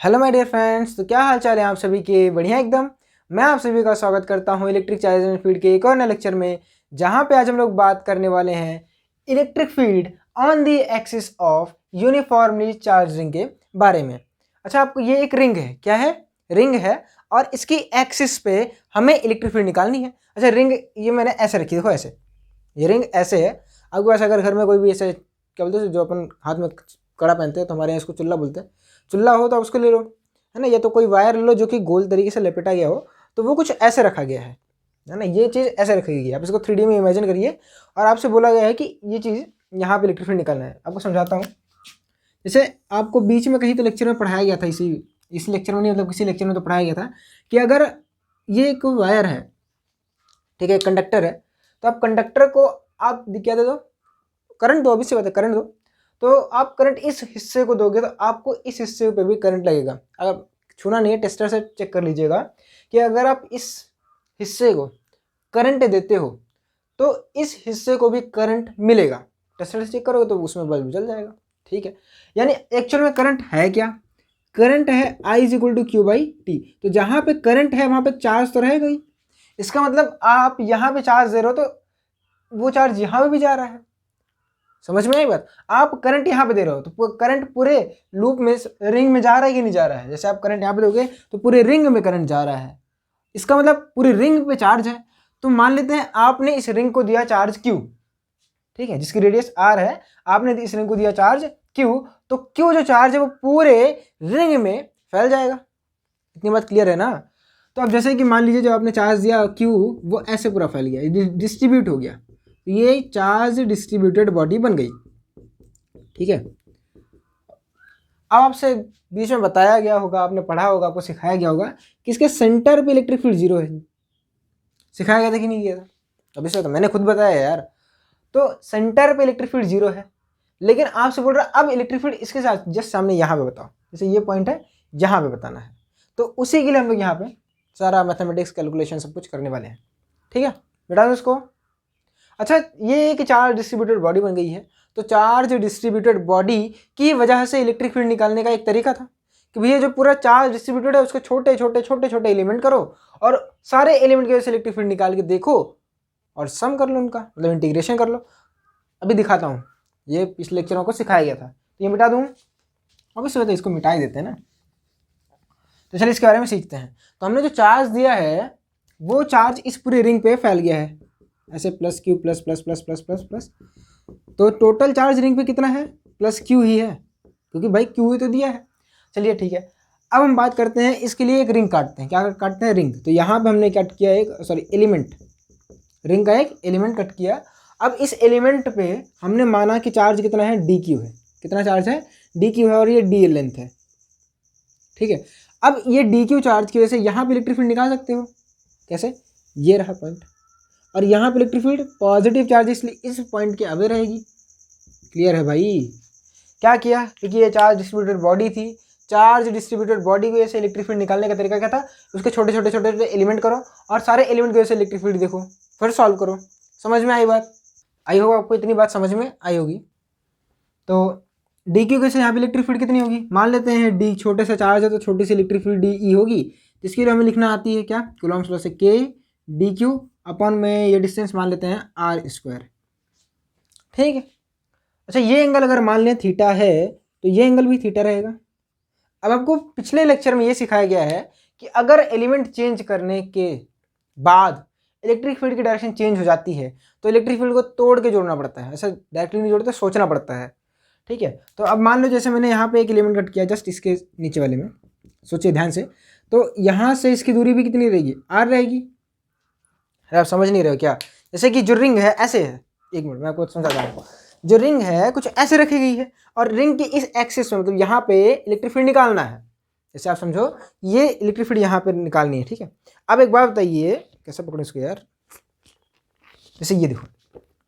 Hello my dear friends, तो क्या हाल चाल है आप सभी के? बढ़िया एकदम। मैं आप सभी का स्वागत करता हूं इलेक्ट्रिक चार्ज एंड फील्ड के एक और नए लेक्चर में, जहां पे आज हम लोग बात करने वाले हैं electric field on the axis of uniformly charge ring के बारे में। अच्छा, आपको ये एक रिंग है, क्या है? रिंग है, और इसकी एक्सिस पे हमें इलेक्ट्रिक फील्ड निकालनी है। अच्छा, रिंग ये मैंने ऐसे रखी, देखो ऐसे, ये रिंग ऐसे है। आपके पास अगर घर में कोई भी ऐसे, क्या बोलते हैं, जो अपन हाथ में कड़ा पहनते हैं, तो हमारे यहाँ इसको चुल्ला बोलते हैं। चुल्ला हो तो आप उसको ले लो, है ना, या तो कोई वायर ले लो जो कि गोल तरीके से लपेटा गया हो, तो वो कुछ ऐसे रखा गया है ना, ये चीज़ ऐसे रखी गई है। आप इसको 3D में इमेजिन करिए, और आपसे बोला गया है कि ये चीज़ यहाँ पे इलेक्ट्रिक फील्ड निकालना है। आपको समझाता हूँ। जैसे आपको बीच में कहीं तो लेक्चर में पढ़ाया गया था, इसी लेक्चर में नहीं, मतलब किसी लेक्चर में तो पढ़ाया गया था कि अगर ये एक वायर है, ठीक है, कंडक्टर है, तो आप कंडक्टर को आप क्या दे दो, करंट दो, अभी से बात है, करंट दो। तो आप करंट इस हिस्से को दोगे तो आपको इस हिस्से पे भी करंट लगेगा। अगर छूना नहीं है, टेस्टर से चेक कर लीजिएगा कि अगर आप इस हिस्से को करंट देते हो तो इस हिस्से को भी करंट मिलेगा। टेस्टर से चेक करोगे तो उसमें बल्ब जल जाएगा, ठीक है। यानी एक्चुअल में करंट है क्या? करंट है I is equal to Q by T. तो जहाँ पे करंट है वहाँ पे चार्ज तो रहेगा ही। इसका मतलब आप यहाँ पे चार्ज दे रहे हो तो वो चार्ज यहाँ पे भी जा रहा है। समझ में आई बात? आप करंट यहाँ पे दे रहे हो तो करंट पूरे लूप में, रिंग में जा रहा है कि नहीं जा रहा है? जैसे आप करंट यहाँ पे दोगे तो पूरे रिंग में करंट जा रहा है। इसका मतलब पूरी रिंग पे चार्ज है। तो मान लेते हैं आपने इस रिंग को दिया चार्ज Q, ठीक है, जिसकी रेडियस R है। आपने इस रिंग को दिया चार्ज Q, तो Q जो चार्ज है वो पूरे रिंग में फैल जाएगा। इतनी बात क्लियर है ना? तो अब जैसे कि मान लीजिए जो आपने चार्ज दिया Q, वो ऐसे पूरा फैल गया, डिस्ट्रीब्यूट हो गया, ये चार्ज डिस्ट्रीब्यूटेड बॉडी बन गई, ठीक है। अब आपसे बीच में बताया गया होगा, आपने पढ़ा होगा, आपको सिखाया गया होगा कि इसके सेंटर पे इलेक्ट्रिक फील्ड 0 है। सिखाया गया था कि नहीं गया था? अभी से तो मैंने खुद बताया यार। तो सेंटर पे इलेक्ट्रिक फील्ड 0 है, लेकिन आपसे बोल रहा है अब इलेक्ट्रिक फील्ड इसके साथ जस्ट सामने यहाँ पे बताओ। जैसे ये पॉइंट है, यहाँ पे बताना है, तो उसी के लिए हम लोग यहाँ पे सारा मैथमेटिक्स कैलकुलेशन सब कुछ करने वाले हैं, ठीक है। बेटा दो इसको। अच्छा, ये एक चार्ज डिस्ट्रीब्यूटेड बॉडी बन गई है, तो चार्ज डिस्ट्रीब्यूटेड बॉडी की वजह से इलेक्ट्रिक फील्ड निकालने का एक तरीका था कि भैया जो पूरा चार्ज डिस्ट्रीब्यूटेड है उसके छोटे छोटे छोटे छोटे एलिमेंट करो, और सारे एलिमेंट की वजह से इलेक्ट्रिक फील्ड निकाल के देखो, और सम कर लो उनका, मतलब इंटीग्रेशन कर लो। अभी दिखाता हूँ, ये पिछले लेक्चरों को सिखाया गया था, तो ये मिटा दूँ। अब इस वजह इसको मिटा ही देते हैं ना। तो चलिए इसके बारे में सीखते हैं। तो हमने जो चार्ज दिया है वो चार्ज इस पूरे रिंग पे फैल गया है, ऐसे plus Q plus plus plus plus plus plus. तो टोटल चार्ज रिंग पे कितना है? प्लस क्यू ही है, क्योंकि भाई क्यू ही तो दिया है। चलिए ठीक है, अब हम बात करते हैं इसके लिए एक रिंग काटते हैं। क्या काटते हैं? रिंग। तो यहाँ पे हमने कट किया एक, सॉरी, एलिमेंट, रिंग का एक एलिमेंट कट किया। अब इस एलिमेंट पे हमने माना कि चार्ज कितना है? डी क्यू है। कितना चार्ज है? डी क्यू है, और ये डी लेंथ है, ठीक है। अब ये डी क्यू चार्ज की वजह से यहाँ पे इलेक्ट्रिक फील्ड निकाल सकते हो। कैसे? ये रहा पॉइंट, और यहाँ पे इलेक्ट्रिक फील्ड पॉजिटिव चार्ज, इसलिए इस पॉइंट के आगे रहेगी। क्लियर है भाई? क्या किया? क्योंकि ये चार्ज डिस्ट्रीब्यूटेड बॉडी थी, चार्ज डिस्ट्रीब्यूटेड बॉडी की वजह से इलेक्ट्रिक फील्ड निकालने का तरीका क्या था? उसके छोटे छोटे छोटे छोटे एलिमेंट करो, और सारे एलिमेंट की वजह से इलेक्ट्रिक फील्ड देखो, फिर सॉल्व करो। समझ में आई बात? आई होगा आपको, इतनी बात समझ में आई होगी। तो डी क्यू के से यहाँ पे इलेक्ट्रिक फील्ड कितनी होगी? मान लेते हैं डी छोटे सा चार्ज है तो छोटी सी इलेक्ट्रिक फील्ड डी ई होगी। इसके लिए हमें लिखना आती है क्या? कूलॉम्स लॉ से के डी क्यू अपन में ये डिस्टेंस मान लेते हैं आर स्क्वायर, ठीक है। अच्छा, ये एंगल अगर मान लें थीटा है तो ये एंगल भी थीटा रहेगा। अब आपको पिछले लेक्चर में ये सिखाया गया है कि अगर एलिमेंट चेंज करने के बाद इलेक्ट्रिक फील्ड की डायरेक्शन चेंज हो जाती है तो इलेक्ट्रिक फील्ड को तोड़ के जोड़ना पड़ता है, ऐसा डायरेक्टली नहीं जोड़ते, सोचना पड़ता है, ठीक है। तो अब मान लो जैसे मैंने यहाँ पे एक एलिमेंट कट किया, जस्ट इसके नीचे वाले में, सोचिए ध्यान से। तो यहाँ से इसकी दूरी भी कितनी रहेगी? आर रहेगी। अरे आप समझ नहीं रहे हो क्या? जैसे कि जो रिंग है ऐसे है, एक मिनट मैं आपको समझाता हूँ। जो रिंग है कुछ ऐसे रखी गई है, और रिंग की इस एक्सिस में, मतलब यहाँ पे इलेक्ट्रिक फील्ड निकालना है। जैसे आप समझो ये इलेक्ट्रिक फील्ड यहाँ पे निकालनी है, ठीक है। अब एक बात बताइए, कैसे पकड़ो इसको यार, जैसे ये देखो,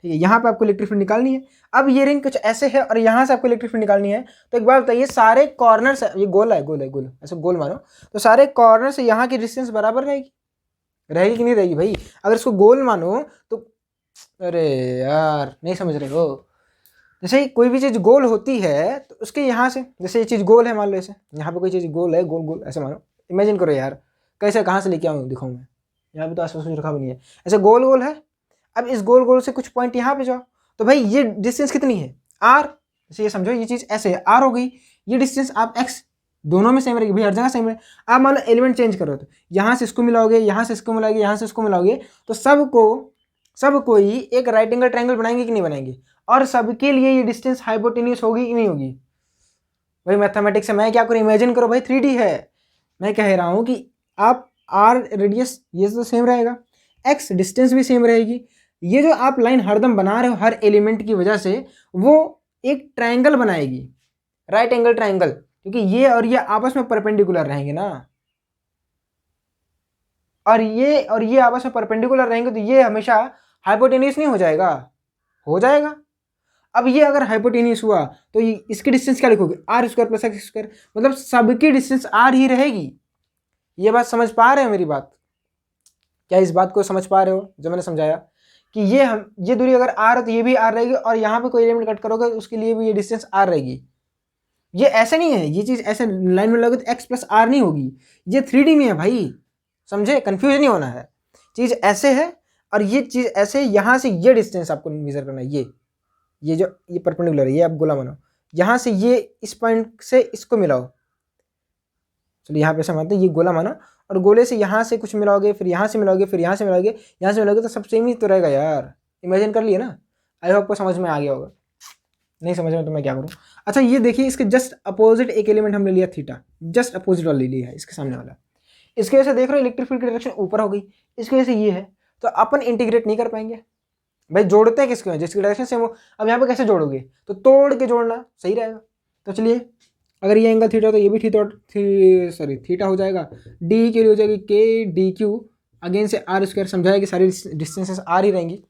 ठीक है, यहाँ पे आपको इलेक्ट्रिक फील्ड निकालनी है। अब ये रिंग कुछ ऐसे है, और यहाँ से आपको इलेक्ट्रिक फील्ड निकालनी है। तो एक बात बताइए, सारे कॉर्नर से, ये गोल है, गोल है, गोल, ऐसे गोल मानो, तो सारे कॉर्नर से यहाँ की डिस्टेंस बराबर रहेगी? रहेगी कि नहीं रहेगी भाई? अगर इसको गोल मानो तो, अरे यार नहीं समझ रहे हो, जैसे कोई भी चीज़ गोल होती है तो उसके यहाँ से, जैसे ये चीज़ गोल है मान लो, ऐसे यहाँ पे कोई चीज़ गोल है, गोल गोल ऐसे मानो, इमेजिन करो यार, कैसे कहाँ से लेके आऊँ दिखाऊँ मैं, यहाँ पे तो आसपास कुछ रखा भी नहीं है, ऐसे गोल गोल है। अब इस गोल गोल से कुछ पॉइंट यहाँ पे जाओ, तो भाई ये डिस्टेंस कितनी है, आर। जैसे ये समझो ये चीज़ ऐसे है, आर हो गई, ये डिस्टेंस आप एक्स, दोनों में सेम रहेगी भाई, हर जगह सेम है। आप मान लो एलिमेंट चेंज करो, तो यहाँ से इसको मिलाओगे, यहाँ से इसको मिलाओगे, यहाँ से इसको मिलाओगे, तो सब कोई एक राइट एंगल ट्रायंगल बनाएंगे कि नहीं बनाएंगे, और सबके लिए ये डिस्टेंस हाइपोटेन्यूस होगी कि नहीं होगी। भाई मैथमेटिक्स से मैं क्या करूँ, इमेजिन करो भाई 3D है, मैं कह रहा हूँ कि आप आर रेडियस ये तो सेम रहेगा, एक्स डिस्टेंस भी सेम रहेगी, ये जो आप लाइन हरदम बना रहे हो हर एलिमेंट की वजह से, वो एक ट्रायंगल बनाएगी, राइट एंगल ट्रायंगल, क्योंकि ये और ये आपस में परपेंडिकुलर रहेंगे ना, और ये आपस में परपेंडिकुलर रहेंगे, तो ये हमेशा हाइपोटेन्यूस नहीं हो जाएगा, हो जाएगा। अब ये अगर हाइपोटेन्यूस हुआ तो ये इसकी डिस्टेंस क्या लिखोगे, R square plus x square, मतलब सबकी डिस्टेंस आर ही रहेगी। ये बात समझ पा रहे हो मेरी बात, क्या इस बात को समझ पा रहे हो जो मैंने समझाया, कि ये दूरी अगर आर है तो ये भी आर रहेगी, और यहाँ पे कोई एलिमेंट कट करोगे तो उसके लिए भी ये डिस्टेंस आर रहेगी। ये ऐसे नहीं है, ये चीज़ ऐसे लाइन में लगोगे तो एक्स प्लस आर नहीं होगी, ये 3D में है भाई, समझे, कंफ्यूज नहीं होना है। चीज़ ऐसे है और ये चीज़ ऐसे, यहाँ से ये डिस्टेंस आपको मेजर करना है, ये जो ये परपेंडिकुलर है, ये आप गोला बनाओ, यहाँ से ये इस पॉइंट से इसको मिलाओ, चलिए यहाँ पे ऐसा मानते हैं, ये गोला मानो, और गोले से यहाँ से कुछ मिलाओगे, फिर यहाँ से मिलाओगे, फिर यहाँ से मिलाओगे, यहाँ से मिलाओगे, तो सब सेम ही तो रहेगा यार, इमेजिन कर लिए ना। आई होप को समझ में आ गया होगा, नहीं समझ में तो मैं क्या करूँ। अच्छा ये देखिए, इसके जस्ट अपोजिट एक एलिमेंट हमने लिया थीटा, जस्ट अपोजिट वाला ले लिया है इसके सामने वाला, इसकी वजह से देख रहे हो इलेक्ट्रिक फील्ड की डायरेक्शन ऊपर हो गई, इसकी वजह से ये है, तो अपन इंटीग्रेट नहीं कर पाएंगे भाई, जोड़ते हैं किसके, जिसकी डायरेक्शन सेम हो। अब यहाँ पे कैसे जोड़ोगे, तो तोड़ के जोड़ना सही रहेगा। तो चलिए, अगर ये एंगल थीटा तो ये भी थीटा हो जाएगा, डी के लिए हो जाएगी के डी क्यू, अगेन से आर स्क्वायर, समझाया कि सारी डिस्टेंसेस आर ही रहेंगी,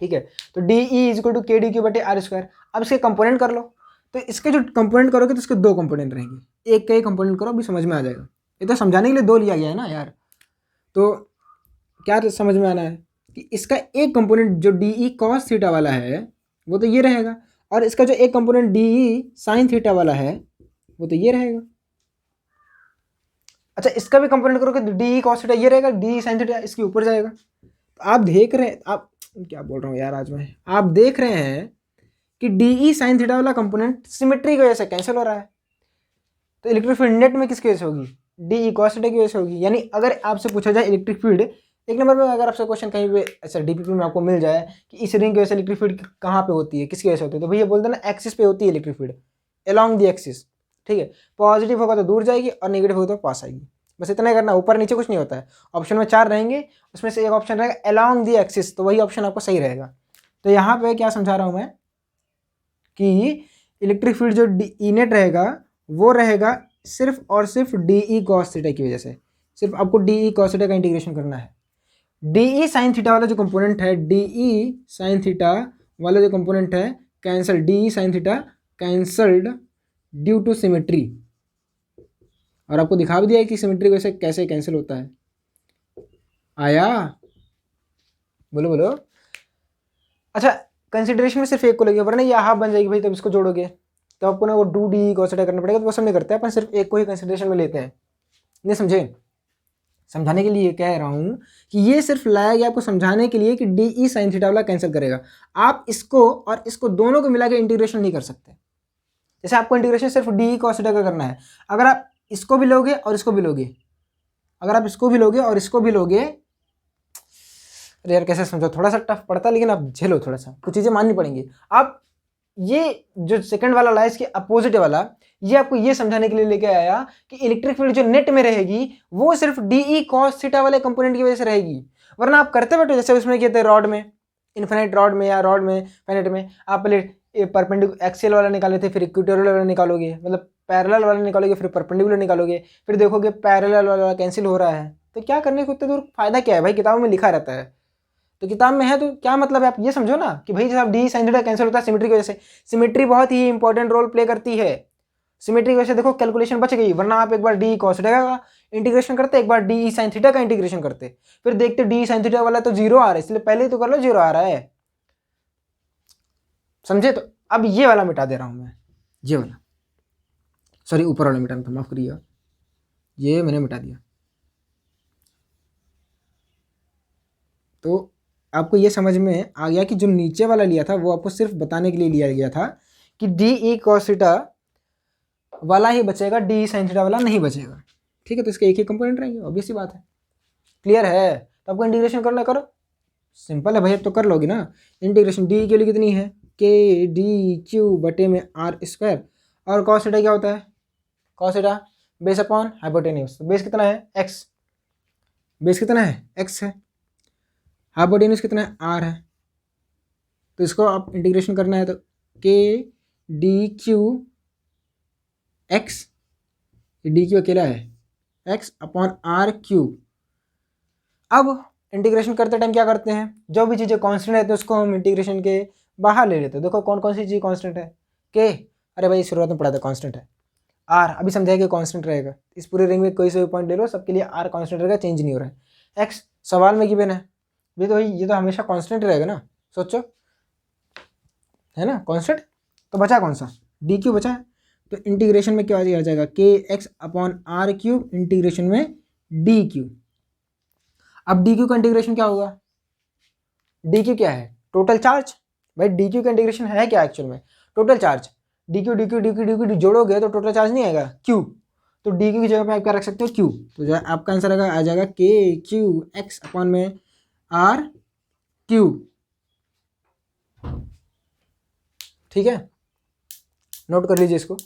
ठीक है। तो D E is equal to K D Q बटे आर स्क्वायर। अब इसके कंपोनेंट कर लो, तो इसके जो कंपोनेंट करोगे तो इसके दो कंपोनेंट रहेंगे, एक का एक कंपोनेंट करो, अभी समझ में आ जाएगा, ये तो समझाने के लिए दो लिया गया है ना यार। तो क्या तो समझ में आना है कि इसका एक कंपोनेंट जो डी ई कॉस थीटा वाला है वो तो ये रहेगा, और इसका जो एक component D E sine theta वाला है वो तो ये रहेगा। अच्छा इसका भी कंपोनेंट करोगे तो डी ई कॉस थीटा ये रहेगा, डी ई साइन थीटा इसके ऊपर जाएगा। तो आप देख रहे हैं, आप क्या बोल रहा हूँ यार आज मैं, आप देख रहे हैं कि डी ई साइन थीटा वाला कंपोनेंट सिमेट्री की वजह से कैंसिल हो रहा है। तो इलेक्ट्रिक फील्ड नेट में किसकी वजह से होगी, डी ई कॉस थीटा की वजह से होगी। यानी अगर आपसे पूछा जाए इलेक्ट्रिक फील्ड, एक नंबर में अगर आपसे क्वेश्चन कहीं पे ऐसा डीपीपी में आपको मिल जाए कि इस रिंग की वजह से इलेक्ट्रिक फील्ड कहाँ पे होती है, किसकी वजह से होती है, तो भैया बोल देना एक्सिस पे होती है electric field, along the axis, ठीक है। पॉजिटिव होगा तो दूर जाएगी और नेगेटिव होगा तो पास आएगी, बस इतना ही करना, ऊपर नीचे कुछ नहीं होता है। ऑप्शन में 4 रहेंगे, उसमें से एक ऑप्शन रहेगा अलॉन्ग दी एक्सिस, तो वही ऑप्शन आपको सही रहेगा। तो यहाँ पे क्या समझा रहा हूँ मैं कि इलेक्ट्रिक फील्ड जो ई नेट रहेगा वो रहेगा सिर्फ और सिर्फ डी ई कॉस थीटा की वजह से। सिर्फ आपको डी ई कॉस थीटा का इंटीग्रेशन करना है। डी ई साइन थीटा वाला जो कंपोनेंट है, डी ई साइन थीटा वाला जो कंपोनेंट है cancel, D E sine theta cancelled due to symmetry, और आपको दिखा भी दिया है कि सिमेट्री वैसे कैसे कैंसिल होता है। आया, बोलो बोलो। अच्छा कंसिडरेशन में सिर्फ एक को लगेगा, वरना ये हाफ बन जाएगी भाई, तब इसको जोड़ोगे तो आपको ना वो डू डी कॉस थीटा करना पड़ेगा, तो वो सब नहीं करते हैं अपन, सिर्फ एक को ही कंसिडरेशन में लेते हैं। नहीं समझे, समझाने के लिए कह रहा हूँ कि ये सिर्फ लाया गया आपको समझाने के लिए कि डी ई साइन थीटा वाला कैंसिल करेगा। आप इसको और इसको दोनों को मिला के इंटीग्रेशन नहीं कर सकते। जैसे आपको इंटीग्रेशन सिर्फ डी ई कॉस थीटा का करना है, अगर आप इसको भी लोगे और इसको भी लोगे, अगर आप इसको भी लोगे और इसको भी लोगे, अरे यार कैसे समझो, थोड़ा सा टफ पड़ता है, लेकिन आप झेलो, थोड़ा सा कुछ चीज़ें माननी पड़ेंगी। आप ये जो सेकंड वाला लाया इसके अपोजिट वाला, ये आपको ये समझाने के लिए लेके आया कि इलेक्ट्रिक फील्ड जो नेट में रहेगी वो सिर्फ डी ई कॉस थीटा वाले कंपोनेंट की वजह से रहेगी। वरना आप करते बैठो जैसे उसमें किए थे रॉड में, इन्फिनिट रॉड में या रॉड में फाइनाइट में, आप पहले परपेंडिकुलर एक्सियल वाला निकाले थे, फिर इक्वेटोरियल वाला निकालोगे, मतलब पैरेलल वाला निकालोगे, फिर परपेंडिकुलर निकालोगे, फिर देखोगे पैरेलल वाला कैंसिल हो रहा है। तो क्या करने को उतने दूर फायदा क्या है भाई, किताबों में लिखा रहता है, तो किताब में है तो क्या मतलब है, आप ये समझो ना कि भाई जैसे आप डी साइन थीटा कैंसिल होता है सिमेट्री की वजह से, सिमेट्री बहुत ही इंपॉर्टेंट रोल प्ले करती है। सिमेट्री की वजह से देखो कैलकुलेशन बच गई, वरना आप एक बार डी कॉस थीटा का इंटीग्रेशन करते, एक बार डी साइन थीटा का इंटीग्रेशन करते, फिर देखते डी साइन थीटा वाला तो 0 आ रहा है, इसलिए पहले तो कर लो 0 आ रहा है, समझे। तो अब ये वाला मिटा दे रहा हूँ मैं, ये वाला, सॉरी ऊपर वाला मिटाना था, माफ़ करिएगा, ये मैंने मिटा दिया। तो आपको ये समझ में आ गया कि जो नीचे वाला लिया था वो आपको सिर्फ बताने के लिए लिया गया था कि डी ई cos थीटा वाला ही बचेगा, डी ई sin थीटा वाला नहीं बचेगा। ठीक है, तो इसके एक ही कंपोनेंट रहेंगे, ऑब्वियस सी बात है। क्लियर है? तो आपको इंटीग्रेशन करना, करो, सिंपल है भाई, अब तो कर लोगे ना। इंटीग्रेशन डी के लिए कितनी है, के डी क्यू बटे में आर स्क्वायर, और cos थीटा क्या होता है, cos theta base upon hypotenuse, तो बेस कितना है एक्स, बेस कितना है एक्स है, हाइपोटेन्यूज कितना है आर है। तो इसको आप इंटीग्रेशन करना है तो के D Q x, D Q अकेला है एक्स अपॉन आर क्यूब। अब इंटीग्रेशन करते टाइम क्या करते हैं, जो भी चीज़ें कांस्टेंट रहती है उसको हम इंटीग्रेशन के बाहर ले लेते हैं। देखो कौन कौन सी चीज़ कांस्टेंट है, के, अरे भाई शुरुआत में पढ़ा था कांस्टेंट है, आर अभी समझाया कि कांस्टेंट रहेगा, इस पूरे रिंग में कोई से भी पॉइंट ले लो सबके लिए आर कांस्टेंट रहेगा, चेंज नहीं हो रहा है। एक्स सवाल में गिवन है, ये तो हमेशा कांस्टेंट रहेगा ना, सोचो, है ना कांस्टेंट। तो बचा कौन सा, डी क्यू बचा है। तो इंटीग्रेशन में क्या आ जाएगा, के x upon r cube integration में डी क्यू। अब डी क्यू का इंटीग्रेशन क्या होगा, डी क्यू क्या है, टोटल चार्ज। भाई डी क्यू का इंटीग्रेशन है क्या एक्चुअल में, total charge. D q d q d q d q जोड़ोगे तो टोटल चार्ज नहीं आएगा, क्यू। तो डी क्यू की जगह पे आप क्या रख सकते हो, क्यू। तो जो आपका आंसर आ जाएगा के क्यू एक्स अपॉन में आर क्यू। ठीक है, नोट कर लीजिए इसको।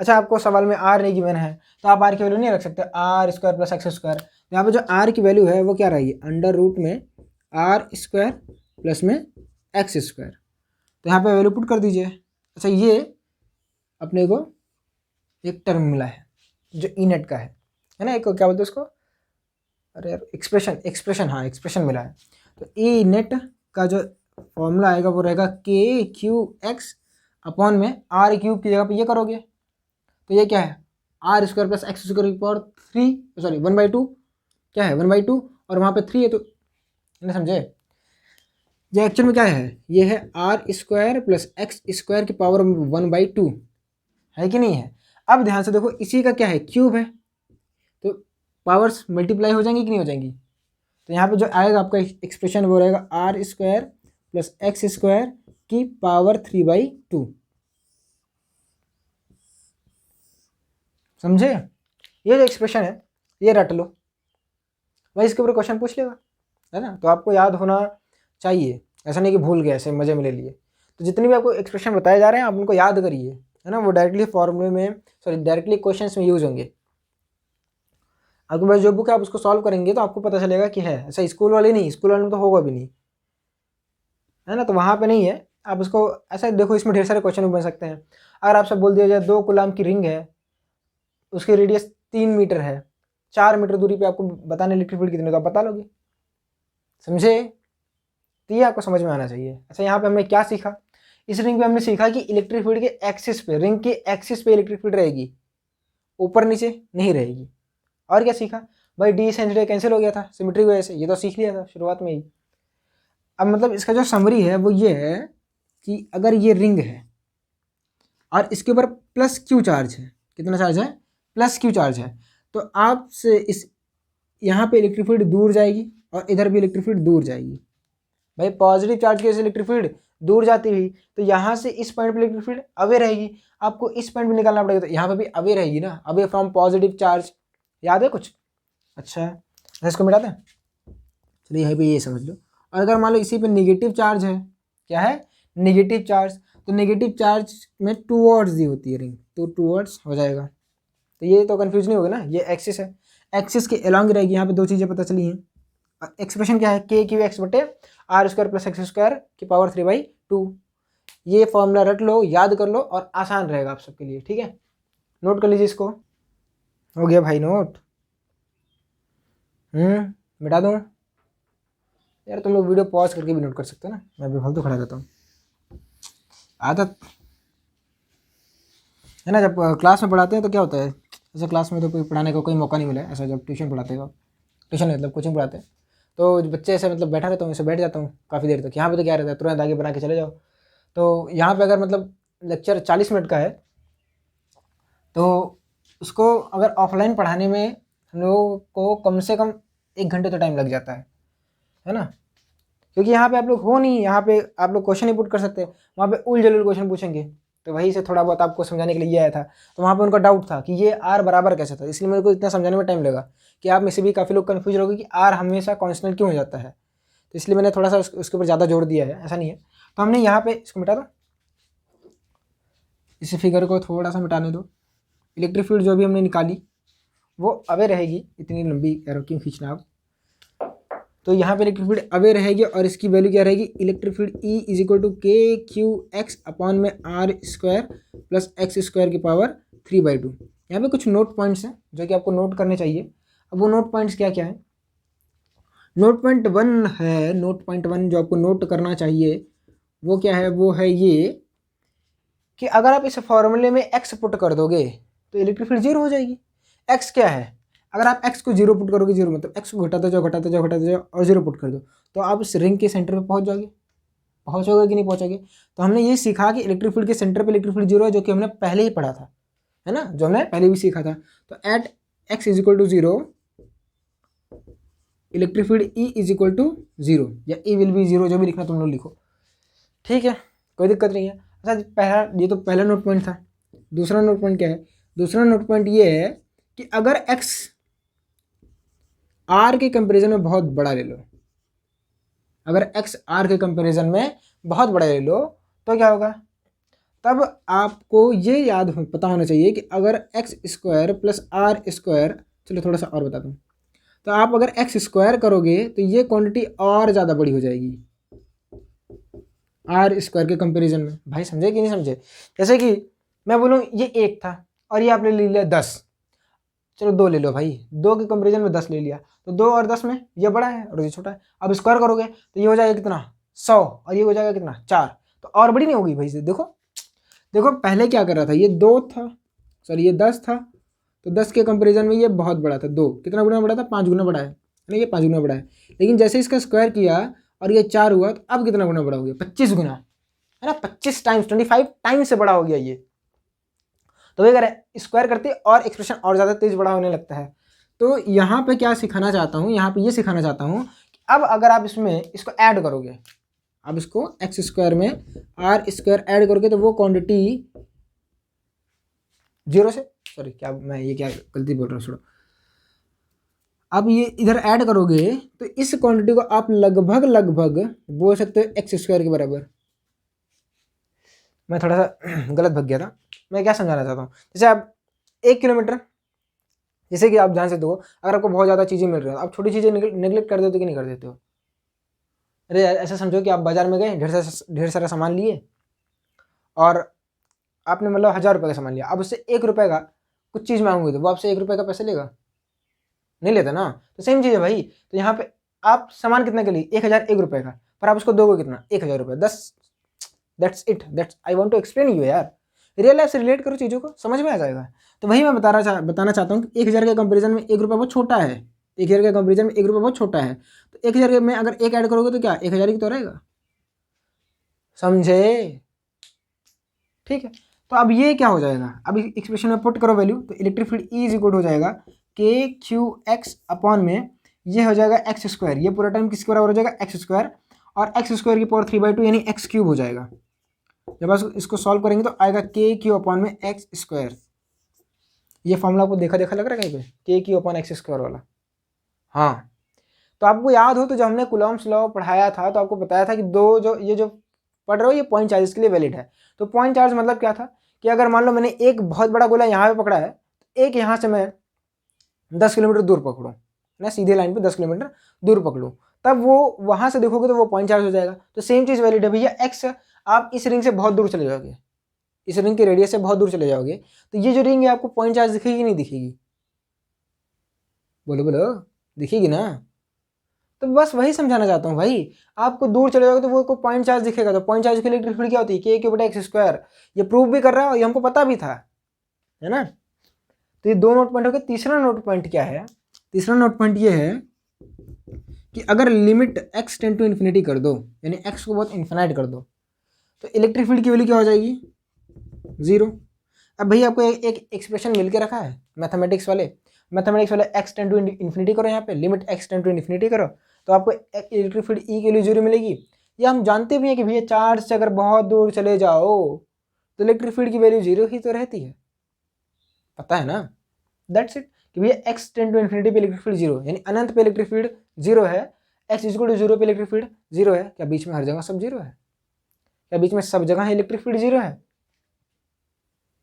अच्छा, आपको सवाल में आर नहीं गिवन है तो आप आर की वैल्यू नहीं रख सकते, R square plus x square. यहाँ पे जो आर की वैल्यू है वो क्या रहेगी, अंडर रूट में आर स्क्वायर प्लस में एक्स स्क्वायर। तो यहाँ पे वैल्यू पुट कर दीजिए। अच्छा, ये अपने को एक टर्म मिला है जो ई नेट का है ना, एक क्या बोलते हैं उसको, अरे यार एक्सप्रेशन, हाँ एक्सप्रेशन मिला है। तो ई नेट का जो फॉर्मूला आएगा वो रहेगा के क्यू एक्स अपॉन में आर क्यूब की जगह पे ये करोगे तो ये क्या है, R square plus x square की पावर 3, सॉरी 1/2, क्या है 1/2, और वहाँ पे 3 है, तो नहीं समझे, ये एक्चुअल में क्या है, ये है R square plus x square की पावर 1/2, है कि नहीं है। अब ध्यान से देखो, इसी का क्या है, क्यूब है, तो पावर्स मल्टीप्लाई हो जाएंगी कि नहीं हो जाएंगी। तो यहाँ पे जो आएगा आपका एक्सप्रेशन वो रहेगा R square plus x square की पावर 3/2। समझे, ये जो एक्सप्रेशन है ये रट लो भाई, इसके ऊपर क्वेश्चन पूछ लेगा, है ना। तो आपको याद होना चाहिए, ऐसा नहीं कि भूल गए ऐसे मजे में ले लिए। तो जितने भी आपको एक्सप्रेशन बताए जा रहे हैं आप उनको याद करिए, है ना, वो डायरेक्टली फॉर्मूले में, सॉरी डायरेक्टली क्वेश्चंस में यूज होंगे। आपके पास जो बुक है आप उसको सॉल्व करेंगे तो आपको पता चलेगा कि है ऐसा, स्कूल वाले नहीं, स्कूल वाले में तो होगा भी नहीं, है ना। तो वहाँ पे नहीं है, आप उसको ऐसा देखो, इसमें ढेर सारे क्वेश्चन बन सकते हैं। अगर आपसे बोल दिया जाए 2 कूलाम की रिंग है, उसकी रेडियस 3 मीटर है, 4 मीटर दूरी पे आपको बताने इलेक्ट्रिक फील्ड कितने, तो आप बता लोगे, समझे। तो ये आपको समझ में आना चाहिए। अच्छा, यहाँ पे हमने क्या सीखा, इस रिंग पे हमने सीखा कि इलेक्ट्रिक फील्ड के एक्सिस पे, रिंग के एक्सिस पे इलेक्ट्रिक फील्ड रहेगी, ऊपर नीचे नहीं रहेगी। और क्या सीखा भाई, डी sin थीटा कैंसिल हो गया था सिमेट्री की वजह से, ये तो सीख लिया था शुरुआत में ही। अब मतलब इसका जो समरी है वो ये है कि अगर ये रिंग है और इसके ऊपर प्लस क्यू चार्ज है, कितना चार्ज है, प्लस क्यू चार्ज है, तो आपसे इस यहाँ पे इलेक्ट्रिक फील्ड दूर जाएगी और इधर भी इलेक्ट्रिक फील्ड दूर जाएगी। भाई पॉजिटिव चार्ज की वजह से इलेक्ट्रिक फील्ड दूर जाती हुई, तो यहाँ से इस पॉइंट पे इलेक्ट्रिक फील्ड अवे रहेगी, आपको इस पॉइंट पे निकालना पड़ेगा, तो यहाँ पे भी अवे रहेगी ना, अवे फ्रॉम पॉजिटिव चार्ज। याद है कुछ, अच्छा इसको मिटा दें, चलिए यहाँ पे ये समझ लो। और अगर मान लो इसी पे नेगेटिव चार्ज है, क्या है, नेगेटिव चार्ज, तो नेगेटिव चार्ज में टूवर्ड्स दी होती है रिंग, तो टूवर्ड्स हो जाएगा। तो ये तो कंफ्यूज नहीं होगा ना, ये एक्सिस है, एक्सिस के अलॉन्ग रहेगी। यहाँ पे 2 चीज़ें पता चली हैं। एक्सप्रेशन क्या है, के क्यू एक्स बटे R square plus x square की पावर 3/2। ये फॉर्मूला रट लो, याद कर लो, और आसान रहेगा आप सबके लिए। ठीक है, नोट कर लीजिए इसको। हो गया भाई नोट, मिटा दूँ यार, तुम लोग वीडियो पॉज करके भी नोट कर सकते हो ना, मैं बेफालतू खड़ा रहता हूँ, आदत है ना। जब क्लास में पढ़ाते हैं तो क्या होता है, जैसे क्लास में तो कोई पढ़ाने का कोई मौका नहीं मिला है, ऐसा जब ट्यूशन पढ़ाते हो, ट्यूशन मतलब कोचिंग पढ़ाते हैं, तो बच्चे ऐसे मतलब बैठा रहता हूँ, ऐसे बैठ जाता हूँ काफ़ी देर तक। यहाँ पे तो क्या रहता है, तुरंत आगे बना के चले जाओ। तो यहाँ पे अगर मतलब लेक्चर 40 मिनट का है तो उसको अगर ऑफलाइन पढ़ाने में हम लोगों को कम से कम 1 घंटे तो टाइम लग जाता है ना, क्योंकि यहाँ पे आप लोग हो नहीं, यहाँ पे आप लोग क्वेश्चन ही पुट कर सकते हैं, वहाँ पे उल जलूल क्वेश्चन पूछेंगे। तो वही से थोड़ा बहुत आपको समझाने के लिए ये आया था। तो वहाँ पे उनका डाउट था कि ये आर बराबर कैसे था, इसलिए मेरे को इतना समझाने में टाइम लगा कि आप में से भी काफ़ी लोग कन्फ्यूज रहोगे कि आर हमेशा कॉन्स्टेंट क्यों हो जाता है। तो इसलिए मैंने थोड़ा सा उसके ऊपर ज़्यादा जोर दिया है, ऐसा नहीं है। तो हमने यहाँ पे इसको मिटा दो, इस फिगर को थोड़ा सा मिटाने दो। इलेक्ट्रिक फील्ड जो भी हमने निकाली वो अवे रहेगी, इतनी लंबी एरो क्यों खींचना आप। तो यहाँ पे इलेक्ट्रिक फील्ड अवे रहेगी और इसकी वैल्यू क्या रहेगी, electric field E is equal to KQ(x) upon में R² प्लस x² की पावर 3/2। यहाँ पे कुछ नोट पॉइंट्स हैं जो कि आपको नोट करने चाहिए। अब वो नोट पॉइंट्स क्या क्या है, नोट पॉइंट 1 है, नोट पॉइंट 1 जो आपको नोट करना चाहिए वो क्या है, वो है ये कि अगर आप इस फॉर्मूले में x पुट कर दोगे तो इलेक्ट्रिक फील्ड 0 हो जाएगी। x क्या है, अगर आप x को 0 पुट करोगे, 0 मतलब x को घटाते जाओ घटाते जाओ घटाते जाओ और 0 पुट कर दो तो आप इस रिंग के सेंटर पे पहुंच जाओगे, पहुंचोगे कि नहीं पहुंचोगे। तो हमने ये सीखा कि इलेक्ट्रिक फील्ड के सेंटर पे इलेक्ट्रिक फील्ड 0 है, जो कि हमने पहले ही पढ़ा था, है ना, जो हमने पहले भी सीखा था। तो at x is equal to 0 electric field E is equal to 0 या E विल बी 0, जो भी लिखना तुम लोग लिखो, ठीक है, कोई दिक्कत नहीं है। अच्छा पहला, ये तो पहला नोट पॉइंट था। दूसरा नोट पॉइंट क्या है, दूसरा नोट पॉइंट ये है कि अगर x r के कंपैरिजन में बहुत बड़ा ले लो, अगर x r के कंपैरिजन में बहुत बड़ा ले लो तो क्या होगा, तब आपको ये याद हो, पता होना चाहिए कि अगर x² प्लस r², चलो थोड़ा सा और बता दूँ, तो आप अगर x² करोगे तो ये क्वांटिटी और ज़्यादा बड़ी हो जाएगी r² के कंपैरिजन में। भाई समझे कि नहीं समझे, जैसे कि मैं बोलूँ ये 1 था और ये आपने ले लिया 10, चलो 2 ले लो भाई, 2 के कंपैरिजन में 10 ले लिया, तो 2 और 10 में ये बड़ा है और ये छोटा है। अब स्क्वायर करोगे तो ये हो जाएगा कितना 100 और ये हो जाएगा कितना 4, तो और बड़ी नहीं होगी भाई से। देखो देखो पहले क्या कर रहा था, ये 2 था, सॉरी ये 10 था, तो 10 के कंपैरिजन में ये बहुत बड़ा था, 2 कितना गुना बड़ा था, 5 गुना बड़ा है ना, ये 5 गुना बड़ा है। लेकिन जैसे इसका स्क्वायर किया और ये 4 हुआ तो अब कितना गुना बड़ा हो गया, 25 गुना, है ना, 25 टाइम्स 25 टाइम्स से बड़ा हो गया ये। तो ये अगर स्क्वायर करते और एक्सप्रेशन और ज़्यादा तेज बड़ा होने लगता है। तो यहाँ पे क्या सिखाना चाहता हूँ, यहाँ पे ये सिखाना चाहता हूँ कि अब अगर आप इसमें इसको ऐड करोगे, अब इसको x² में r² ऐड करोगे तो वो क्वांटिटी 0 से, सॉरी क्या मैं ये क्या गलती बोल रहा हूँ, छोड़ो। अब ये इधर ऐड करोगे तो इस क्वांटिटी को आप लगभग लगभग बोल सकते हो x² के बराबर। मैं थोड़ा सा गलत भग गया था, मैं क्या समझाना चाहता हूँ, जैसे आप 1 किलोमीटर, जैसे कि आप ध्यान से देखो, अगर आपको बहुत ज़्यादा चीज़ें मिल रही है, आप छोटी चीज़ें नेगलेक्ट कर देते हो कि नहीं कर देते हो। अरे ऐसा समझो कि आप बाजार में गए, ढेर सारा सामान लिए और आपने मतलब 1000 रुपये का सामान लिया, अब उससे 1 रुपये का कुछ चीज़ मांगोगे तो वो आपसे 1 रुपये का पैसा लेगा, नहीं लेता ना। तो सेम चीज़ है भाई, तो यहाँ पे आप सामान कितने के लिए 1001 रुपये का, पर आप उसको दोगे कितना 1000 रुपये, 10, that's it, that's I want to explain you यार, रियल लाइफ से रिलेट करो चीज़ों को, समझ में आ जाएगा। तो वही मैं बताना चाहता हूँ कि 1000 के कंपेरिजन में 1 रुपये बहुत छोटा है, 1000 के कंपेरिजन में 1 रुपये बहुत छोटा है। तो 1000 में अगर 1 ऐड करोगे तो क्या 1000 ही तो रहेगा, समझे, ठीक है। तो अब ये क्या हो जाएगा, अब एक्सप्रेशन में पुट करो वैल्यू, तो electric field E is equal हो जाएगा KQX अपॉन में ये हो जाएगा x², ये पूरा टाइम किसके बराबर हो जाएगा x², और x² की पावर 3/2 यानी x³ हो जाएगा। जब आप इसको सॉल्व करेंगे तो आएगा KQ अपॉन में x²। ये फॉर्मूला आपको देखा देखा लग रहा है कहीं पे, KQ अपॉन x² वाला। हाँ, तो आपको याद हो तो जब हमने कूलॉम्स लॉ पढ़ाया था तो आपको बताया था कि दो जो ये जो पढ़ रहे हो ये पॉइंट चार्ज के लिए वैलिड है। तो पॉइंट चार्ज मतलब क्या था कि अगर मान लो मैंने एक बहुत बड़ा गोला यहाँ पे पकड़ा है, तो एक यहाँ से मैं 10 किलोमीटर दूर पकड़ूँ ना, सीधे लाइन पे 10 किलोमीटर दूर पकड़ूँ, तब वो वहाँ से देखोगे तो वो पॉइंट चार्ज हो जाएगा। तो सेम चीज़ वैलिड है भैया, एक्स आप इस रिंग से बहुत दूर चले जाओगे, इस रिंग के रेडियस से बहुत दूर चले जाओगे तो ये जो रिंग है आपको पॉइंट चार्ज दिखेगी नहीं दिखेगी, बोलो बोलो, दिखेगी ना। तो बस वही समझाना चाहता हूँ भाई, आपको दूर चले जाओगे तो वो को पॉइंट चार्ज दिखेगा, तो पॉइंट चार्ज के इलेक्ट्रिक फील्ड क्या होती है KQ/x²। ये प्रूव भी कर रहा है और ये हमको पता भी था, है ना। तो ये 2 नोट पॉइंट हो गए। तीसरा नोट पॉइंट क्या है, तीसरा नोट पॉइंट ये है कि अगर limit x tend to infinity कर दो, यानी x को बहुत इन्फिनाइट कर दो, तो इलेक्ट्रिक फील्ड की वैल्यू क्या हो जाएगी, 0। अब भैया आपको एक एक्सप्रेशन मिल के रखा है मैथमेटिक्स वाले x टेंड टू इन्फिनिटी करो, यहाँ पे limit x tend to infinity करो तो आपको इलेक्ट्रिक फील्ड ई की वैल्यू 0 मिलेगी। ये हम जानते भी हैं कि भैया चार्ज से अगर बहुत दूर चले जाओ तो इलेक्ट्रिक फील्ड की वैल्यू 0 ही तो रहती है, पता है ना, दैट्स इट। कि भैया x टेंड टू इन्फिनिटी पे इलेक्ट्रिक फील्ड 0 यानी अनंत पे इलेक्ट्रिक फील्ड 0 है, x इक्वल टू 0 पे इलेक्ट्रिक फील्ड 0 है। क्या बीच में हर जगह सब 0 है? क्या बीच में सब जगह इलेक्ट्रिक फील्ड 0 है?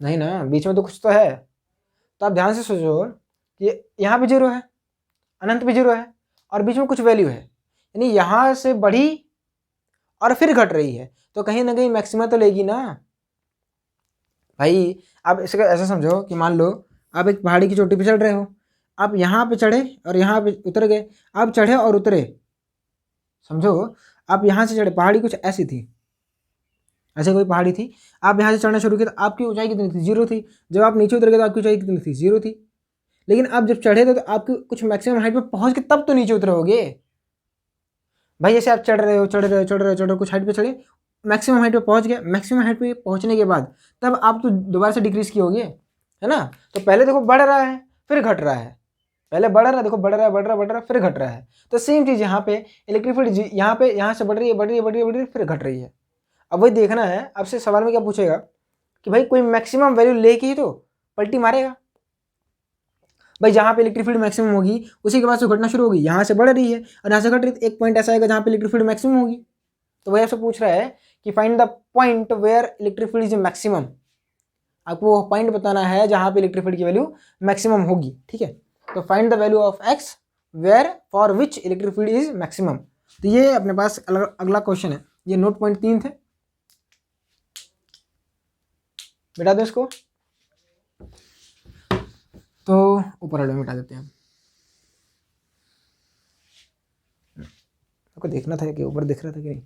नहीं ना, बीच में तो कुछ तो है। तो आप ध्यान से सोचो कि यहाँ पे 0 है, अनंत पे 0 है और बीच में कुछ वैल्यू है, यानी यहाँ से बढ़ी और फिर घट रही है, तो कहीं ना कहीं मैक्सिमा तो लेगी ना भाई। आप इसका ऐसा समझो कि मान लो आप एक पहाड़ी की चोटी पे चढ़ रहे हो, आप यहाँ पे चढ़े और यहाँ पे उतर गए, आप चढ़े और उतरे, समझो आप यहाँ से चढ़े, पहाड़ी कुछ ऐसी थी, ऐसे कोई पहाड़ी थी, आप यहाँ से चढ़ना शुरू किया तो आपकी ऊंचाई कितनी थी, 0 थी। जब आप नीचे उतर गए तो आपकी ऊंचाई कितनी थी, 0 थी। लेकिन आप जब चढ़े थे तो आपकी कुछ मैक्सिमम हाइट पे पहुँच के तब तो नीचे उतरोगे भाई। जैसे आप चढ़ रहे हो कुछ हाइट पे चढ़े, मैक्सिमम हाइट पे पहुँच गए, मैक्सिमम हाइट पे पहुँचने के बाद तब आप तो दोबारा से डिक्रीज किए है ना। तो पहले देखो बढ़ रहा है फिर घट रहा है, पहले बढ़ रहा है, देखो बढ़ रहा है फिर घट रहा है। तो सेम चीज़ यहाँ पे इलेक्ट्रिक फील्ड यहाँ से बढ़ रही है फिर घट रही है। अब वही देखना है, आपसे सवाल में क्या पूछेगा कि भाई कोई मैक्सिमम वैल्यू लेके ही तो पलटी मारेगा भाई। जहाँ पे इलेक्ट्रिक फील्ड मैक्सिमम होगी उसी के बाद से घटना शुरू होगी, यहाँ से बढ़ रही है और यहाँ से घट रही है, एक पॉइंट ऐसा आएगा जहाँ पे इलेक्ट्रिक फील्ड मैक्सिमम होगी। तो वही आपसे पूछ रहा है कि find the point where electric field is maximum. आपको वो पॉइंट बताना है जहाँ पे इलेक्ट्रिक फील्ड की वैल्यू मैक्सिमम होगी, ठीक है। तो find the value of x where for which electric field is maximum. तो ये अपने पास अगला क्वेश्चन है, ये नोट पॉइंट 3 थे, मिटा दो इसको। तो ऊपर वाले मिटा देते हैं। आपको देखना था कि ऊपर दिख रहा था कि नहीं,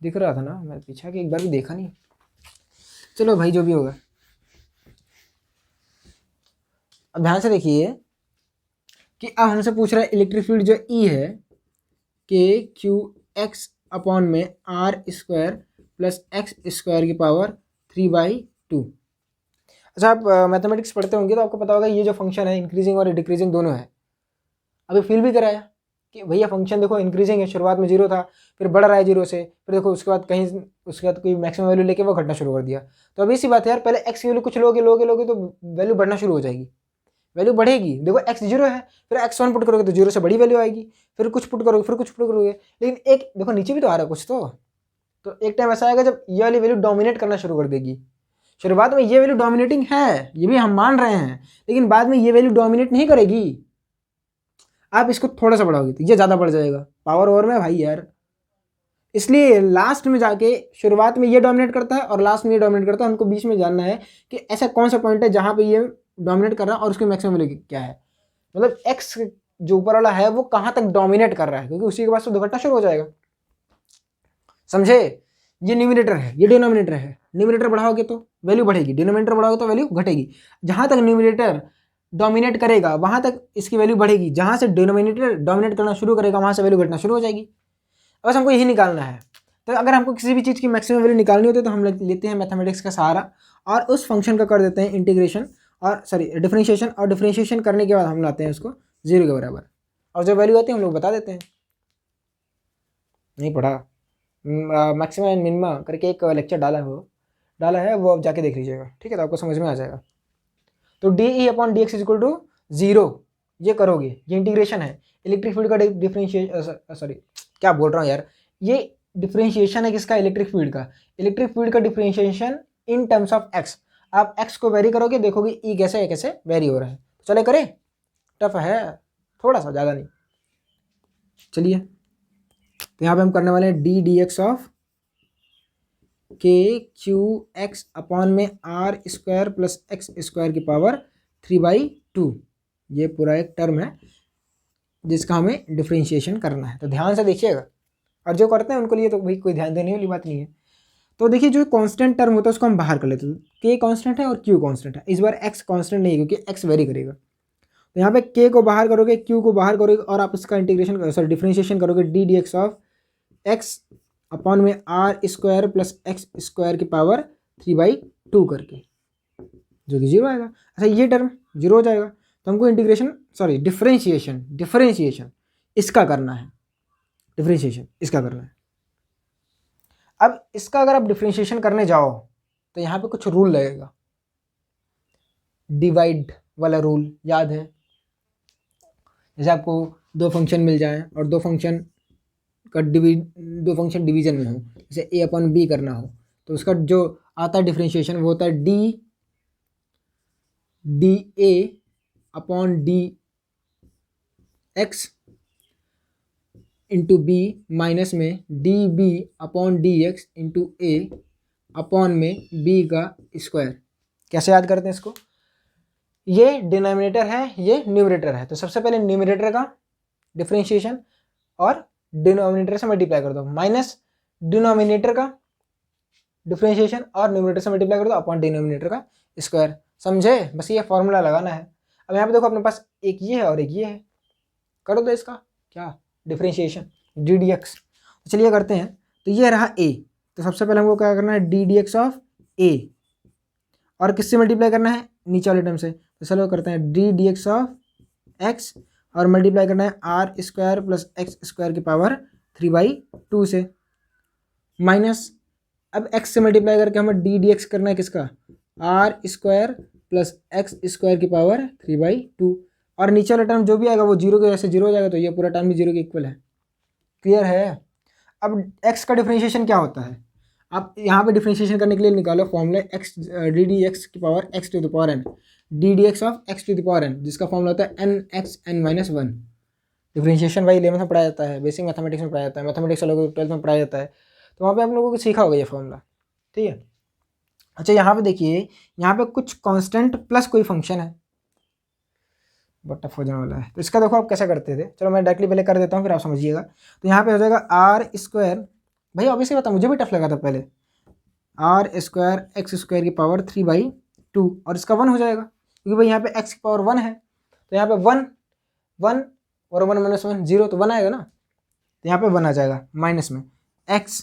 दिख रहा था ना, मैं पीछा कि एक बार भी देखा नहीं। चलो भाई जो भी होगा। अब ध्यान से देखिए कि अब हमसे पूछ रहा है इलेक्ट्रिक फील्ड जो ई है के क्यू एक्स अपॉन में are square plus x square की पावर 3/2। अच्छा आप मैथमेटिक्स पढ़ते होंगे तो आपको पता होगा ये जो फंक्शन है इंक्रीजिंग और डिक्रीजिंग दोनों है। अभी फील भी कराया कि भैया फंक्शन देखो इंक्रीजिंग है, शुरुआत में 0 था फिर बढ़ रहा है 0 से, फिर देखो उसके बाद कोई मैक्सिमम वैल्यू लेके वो घटना शुरू कर दिया। तो अभी इसी बात है यार, पहले एक्स की वैल्यू कुछ लोगे तो वैल्यू बढ़ना शुरू हो जाएगी, वैल्यू बढ़ेगी। देखो x 0 है, फिर x1 पुट करोगे तो 0 से बड़ी वैल्यू आएगी, फिर कुछ पुट करोगे फिर कुछ पुट करोगे, लेकिन एक देखो नीचे भी तो आ रहा है कुछ तो एक टाइम ऐसा आएगा जब ये वाली वैल्यू डोमिनेट करना शुरू कर देगी। शुरुआत में ये वैल्यू डोमिनेटिंग है, ये भी हम मान रहे हैं, लेकिन बाद में ये वैल्यू डोमिनेट नहीं करेगी। आप इसको थोड़ा सा बढ़ाओगे तो ये ज़्यादा बढ़ जाएगा, पावर ओवर में भाई यार। इसलिए लास्ट में जाके शुरुआत में ये डोमिनेट करता है और लास्ट में ये डोमिनेट करता है। हमको बीच में जानना है कि ऐसा कौन सा पॉइंट है जहाँ पे ये डोमिनेट कर रहा है और उसकी मैक्सिमम वैल्यू क्या है, मतलब एक्स जो ऊपर वाला है वो कहाँ तक डोमिनेट कर रहा है, क्योंकि उसी के बाद तो घटना शुरू हो जाएगा, समझे। ये न्यूमिनेटर है, ये डिनोमिनेटर है, न्यूमिनेटर बढ़ाओगे तो वैल्यू बढ़ेगी, डिनोमिनेटर बढ़ाओगे तो वैल्यू घटेगी। जहाँ तक न्यूमिनेटर डोमिनेट करेगा वहाँ तक इसकी वैल्यू बढ़ेगी, जहाँ से डिनोमिनेटर डोमिनेट करना शुरू करेगा वहाँ से वैल्यू घटना शुरू हो जाएगी। बस हमको यही निकालना है। तो अगर हमको किसी भी चीज़ की मैक्सिमम वैल्यू निकालनी होती है तो हम लेते हैं मैथमेटिक्स का सहारा और उस फंक्शन का कर देते हैं इंटीग्रेशन और डिफरेंशिएशन, और डिफरेंशिएशन करने के बाद हम लाते हैं उसको 0 के बराबर, और जो वैल्यू आती है हम लोग बता देते हैं। नहीं पढ़ा, मैक्सिमम एंड मिनिमा करके एक लेक्चर डाला है वो आप जाके देख लीजिएगा, ठीक है, तो आपको समझ में आ जाएगा। तो DE/dx इक्वल टू 0 ये करोगे, ये इंटीग्रेशन है। इलेक्ट्रिक फील्ड का डिफरेंशिएशन, सॉरी क्या बोल रहा हूँ यार, ये डिफरेंशिएशन है किसका, इलेक्ट्रिक फील्ड का। इलेक्ट्रिक फील्ड का differentiation in terms of x, आप एक्स को वेरी करोगे देखोगे ई कैसे वेरी हो रहा है। तो चले करें, टफ है थोड़ा सा, ज़्यादा नहीं। चलिए तो यहाँ पे हम करने वाले हैं ddx of K Q X upon में are square plus x square की पावर 3/2। ये पूरा एक टर्म है जिसका हमें डिफरेंशिएशन करना है, तो ध्यान से देखिएगा। और जो करते हैं उनको लिए तो भाई कोई ध्यान देने वाली बात नहीं है। तो देखिए जो कांस्टेंट टर्म होता है उसको हम बाहर कर लेते हैं, के कांस्टेंट है और क्यू कांस्टेंट है। इस बार एक्स कांस्टेंट नहीं है क्योंकि एक्स वेरी करेगा। तो यहाँ पे के को बाहर करोगे, क्यू को बाहर करोगे और आप इसका इंटीग्रेशन डिफरेंशिएशन करोगे ddx ऑफ एक्स अपॉन में are square plus x square की पावर 3/2 करके, जो कि 0 आएगा। अच्छा ये टर्म 0 हो जाएगा, तो हमको डिफरेंशिएशन इसका करना है, अब इसका अगर आप डिफरेंशिएशन करने जाओ तो यहाँ पे कुछ रूल लगेगा, डिवाइड वाला रूल याद है। जैसे आपको दो फंक्शन मिल जाए और दो फंक्शन डिवीजन में हो, जैसे a अपॉन b करना हो, तो उसका जो आता है डिफरेंशिएशन वो होता है d a upon d x into b minus में d b upon d x into a upon में b का स्क्वायर। कैसे याद करते हैं इसको, ये डिनोमिनेटर है, ये न्यूमरेटर है, तो सबसे पहले न्यूमरेटर का डिफरेंशिएशन और डिनोमिनेटर से मल्टीप्लाई कर दो, माइनस डिनोमिनेटर का डिफरेंशिएशन और न्यूमरेटर से मल्टीप्लाई कर दो अपॉन डिनोमिनेटर का स्क्वायर। समझे, बस ये फॉर्मूला लगाना है। अब यहाँ पे देखो अपने पास एक ये है और एक ये है, करो तो इसका क्या डिफरेंशिएशन डी डी एक्स। तो चलिए करते हैं। तो ये रहा a, तो सबसे पहले हमको क्या करना है D D x of a, और किससे मल्टीप्लाई करना है नीचे वाले टर्म से। तो चलो करते हैं D D x of x और मल्टीप्लाई करना है R square plus x square की पावर 3/2 से, माइनस अब x से मल्टीप्लाई करके हमें डी डी एक्स करना है किसका, R square plus x square की पावर 3/2, और नीचे वाला टर्म जो भी आएगा वो 0 की वजह से 0 हो जाएगा, तो ये पूरा टर्म भी 0 के इक्वल है। क्लियर है। अब x का डिफरेंशिएशन क्या होता है, आप यहाँ पे डिफरेंशिएशन करने के लिए निकालो formula x d D x की power x to the power n, d D x of x to the power n, जिसका फॉर्मूला होता है n(x(n-1). डिफरेंशिएशन भाई 11th में पढ़ाया जाता है, बेसिक मैथमेटिक्स में पढ़ाया जाता है, मैथमेटिक्स वालों को 12th में पढ़ाया जाता है, तो वहाँ पे आप लोगों को सीखा होगा ये फॉर्मूला, ठीक है। अच्छा यहाँ पे देखिए, यहाँ पे कुछ कांस्टेंट प्लस कोई फंक्शन है, बहुत टफ हो जाने वाला है, तो इसका देखो आप कैसे करते थे। चलो मैं डायरेक्टली पहले कर देता हूँ फिर आप समझिएगा। तो यहाँ पे हो जाएगा आर स्क्वायर, भाई ऑब्वियसली बता, मुझे भी टफ लगा था पहले, आर स्क्वायर एक्स स्क्वायर की पावर 3/2, और इसका 1 हो जाएगा क्योंकि भाई यहाँ पे x की पावर 1 है, तो यहाँ पे 1 और 1 माइनस 1 0, तो 1 आएगा ना, तो यहाँ पे 1 आ जाएगा माइनस में x।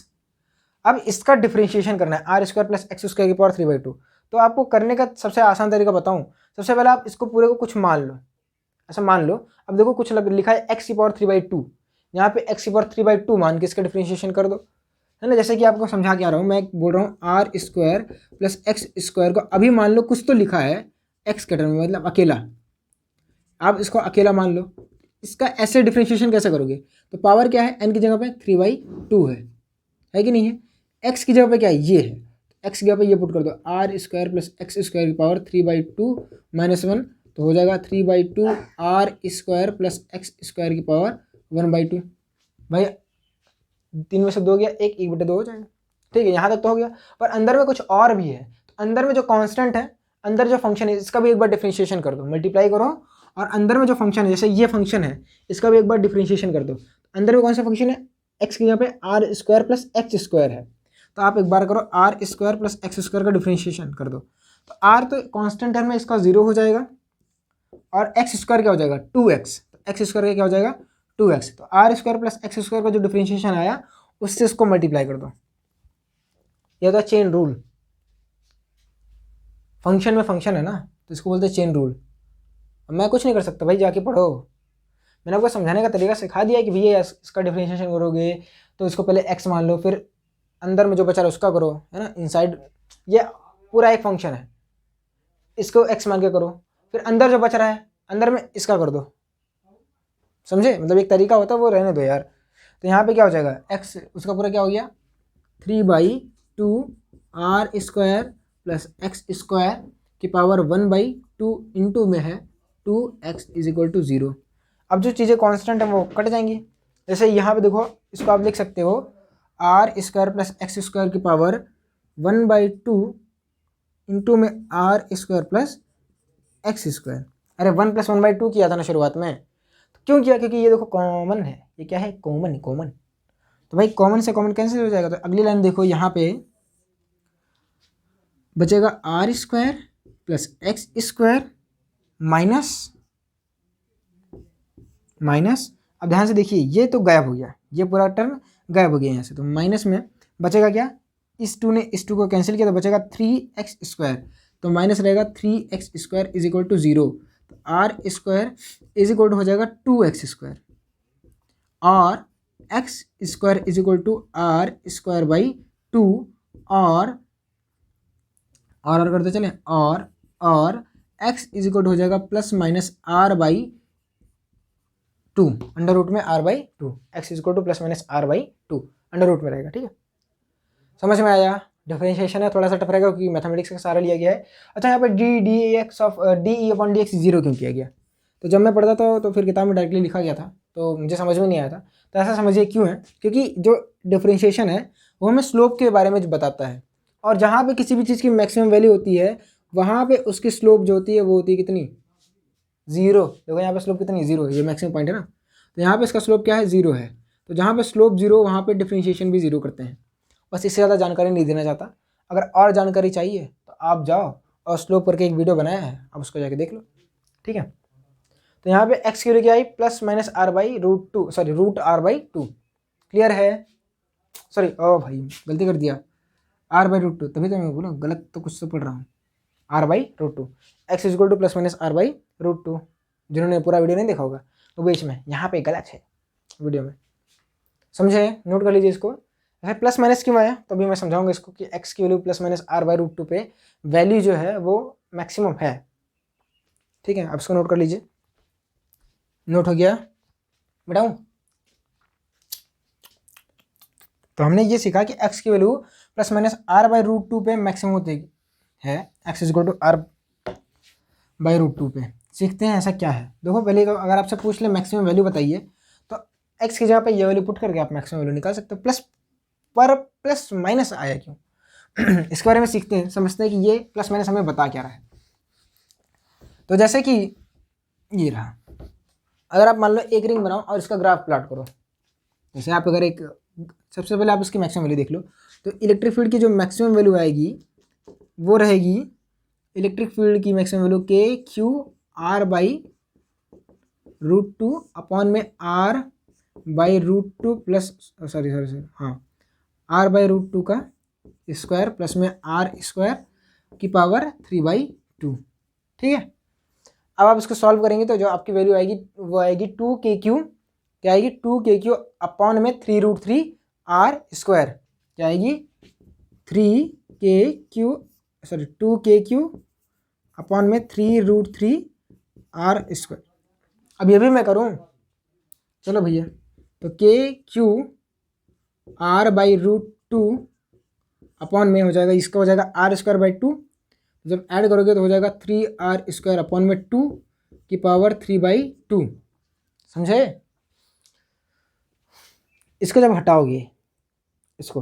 अब इसका डिफरेंशिएशन करना है R square plus x square की पावर 3/2। तो आपको करने का सबसे आसान तरीका बताऊँ, सबसे पहले आप इसको पूरे को कुछ मान लो, ऐसा मान लो। अब देखो कुछ लिखा है x की पावर 3/2, यहाँ पे x की पावर 3/2 मान के इसका डिफरेंशिएशन कर दो, है ना। जैसे कि आपको समझा के आ रहा हूँ, मैं बोल रहा हूँ R square plus x square को अभी मान लो कुछ तो लिखा है x के टर्म में, मतलब अकेला, आप इसको अकेला मान लो। इसका ऐसे डिफरेंशिएशन कैसे करोगे, तो पावर क्या है n की जगह पे 3/2 है कि नहीं है, x की जगह पे क्या है ये है, x की जगह पे ये पुट कर दो, r square plus x square की पावर 3/2 माइनस 1, तो हो जाएगा 3/2 r square plus x square की पावर 1/2। भाई 3 में से 2 गया, 1/2 हो जाएगा, ठीक है, यहाँ तक तो हो गया। पर अंदर में कुछ और भी है, तो अंदर में जो कांस्टेंट है, अंदर जो फंक्शन है, इसका भी एक बार डिफरेंशिएशन कर दो, मल्टीप्लाई करो, और अंदर में जो फंक्शन है, जैसे ये फंक्शन है, इसका भी एक बार डिफरेंशिएशन कर दो। अंदर में कौन सा फंक्शन है, एक्स की यहाँ पे r square plus x square है, तो आप एक बार करो r square plus x square का डिफरेंशिएशन कर दो। तो आर तो कांस्टेंट टर्म में इसका 0 हो जाएगा, और एक्स स्क्वायर क्या हो जाएगा 2x, तो एक्स स्क्वायर का क्या हो जाएगा 2x, तो r square plus x square का जो डिफरेंशिएशन आया उससे इसको मल्टीप्लाई कर दो। यह होता है चेन रूल, फंक्शन में फंक्शन है ना, तो इसको बोलते हैं चेन रूल। अब मैं कुछ नहीं कर सकता भाई, जाके पढ़ो, मैंने आपको समझाने का तरीका सिखा दिया कि भैया इसका डिफरेंशिएशन करोगे तो इसको पहले x मान लो, फिर अंदर में जो बचा रहा है उसका करो, है ना, इनसाइड ये पूरा एक फंक्शन है, इसको x मान के करो, फिर अंदर जो बच रहा है अंदर में इसका कर दो, समझे, मतलब एक तरीका होता है, वो रहने दो यार। तो यहाँ पे क्या हो जाएगा x, उसका पूरा क्या हो गया 3/2 r square plus x square की पावर 1/2 इंटू में है 2x = 0। अब जो चीज़ें कांस्टेंट हैं वो कट जाएंगी, जैसे यहाँ पे देखो, इसको आप लिख सकते हो r square plus x square की पावर 1/2 इंटू में are square plus x square. अरे 1 + 1/2 किया था ना शुरुआत में, तो क्यों किया, क्योंकि ये देखो कॉमन है, ये क्या है कॉमन, तो भाई कॉमन से कॉमन कैंसिल हो जाएगा। तो अगली लाइन देखो, यहाँ पे बचेगा r square plus x square minus, अब ध्यान से देखिए, ये तो गायब हो गया, ये पूरा टर्म गायब हो गया यहाँ से, तो माइनस में बचेगा क्या, इस टू ने इस टू को कैंसिल किया तो बचेगा 3x², तो माइनस रहेगा 3x² इज इक्वल टू 0, तो r² इज इक्वल टू हो जाएगा 2x², और x² is equal to r²/2, और करते चले, और x इज इक्वल टू हो जाएगा +-r/2, अंडर रूट में r/2, x is equal to +-r/2 under root में रहेगा। ठीक है, समझ में आया। डिफरेंशिएशन है, थोड़ा सा टफ रहेगा क्योंकि मैथमेटिक्स का सारा लिया गया है। अच्छा, यहाँ पे dE/dx जीरो क्यों किया गया, तो जब मैं पढ़ता था तो फिर किताब में डायरेक्टली लिखा गया था, तो मुझे समझ में नहीं आया था। तो ऐसा समझिए क्यों है, क्योंकि जो डिफरेंशिएशन है वो हमें स्लोप के बारे में बताता है, और जहाँ पे किसी भी चीज़ की मैक्सिमम वैल्यू होती है वहाँ पे उसकी स्लोप जो होती है वो होती है कितनी, 0। देखो यहाँ पे स्लोप कितनी, 0 है, ये मैक्सिमम पॉइंट है ना, तो यहाँ पे इसका स्लोप क्या है, 0 है। तो जहाँ पे स्लोप 0 वहाँ पे डिफरेंशिएशन भी 0 करते हैं। बस इससे ज़्यादा जानकारी नहीं देना चाहता, अगर और जानकारी चाहिए तो आप जाओ और स्लोप करके एक वीडियो बनाया है, आप उसको जाके देख लो। ठीक है, तो यहाँ पे x की वैल्यू क्या आई, +-r/√2, सॉरी √r/2, क्लियर है। सॉरी ओ भाई गलती कर दिया, r/√2, तभी तो मैं बोला गलत तो कुछ तो पढ़ रहा हूँ, r/√2, x is equal to +-r/√2। जिन्होंने पूरा वीडियो नहीं देखा होगा वो बीच में यहाँ पे गलत है वीडियो में, समझे, नोट कर लीजिए इसको। ऐसे प्लस माइनस क्यों आया तो अभी मैं समझाऊंगा इसको कि x की वैल्यू +-r/√2 पे वैल्यू जो है वो मैक्सिमम है। ठीक है, अब इसको नोट कर लीजिए, नोट हो गया, बताऊं। तो हमने ये सीखा कि x की वैल्यू +-r/√2 पे मैक्सिमम होती है, x is equal to r/√2 पे। सीखते हैं ऐसा क्या है। देखो पहले अगर आपसे पूछ ले मैक्सिमम वैल्यू बताइए, तो x की जगह पे ये वैल्यू पुट करके आप मैक्सिमम वैल्यू निकाल सकते हो। प्लस माइनस आया क्यों इसके बारे में सीखते हैं, समझते हैं कि ये प्लस माइनस हमें बता क्या रहा है। तो जैसे कि ये रहा, अगर आप मान लो एक रिंग बनाओ और इसका ग्राफ प्लॉट करो, जैसे आप अगर एक, सबसे पहले आप इसकी मैक्सिमम वैल्यू देख लो, तो इलेक्ट्रिक फील्ड की जो मैक्सिमम वैल्यू आएगी वो रहेगी, इलेक्ट्रिक फील्ड की मैक्सिमम वैल्यू KQ/√2 अपॉन में r/√2 प्लस सॉरी हाँ r/√2 का स्क्वायर प्लस में r² की पावर 3/2। ठीक है, अब आप इसको सॉल्व करेंगे तो जो आपकी वैल्यू आएगी वो आएगी 2KQ, क्या आएगी 2KQ अपॉन में 3√3 r², क्या आएगी 2KQ अपॉन में 3√3 r²। अब ये भी मैं करूँ, चलो भैया, तो KQ r/√2 अपॉन में हो जाएगा, इसका हो जाएगा r²/2, जब ऐड करोगे तो हो जाएगा 3r² अपॉन में 2 की पावर 3/2, समझे। इसको जब हटाओगे इसको,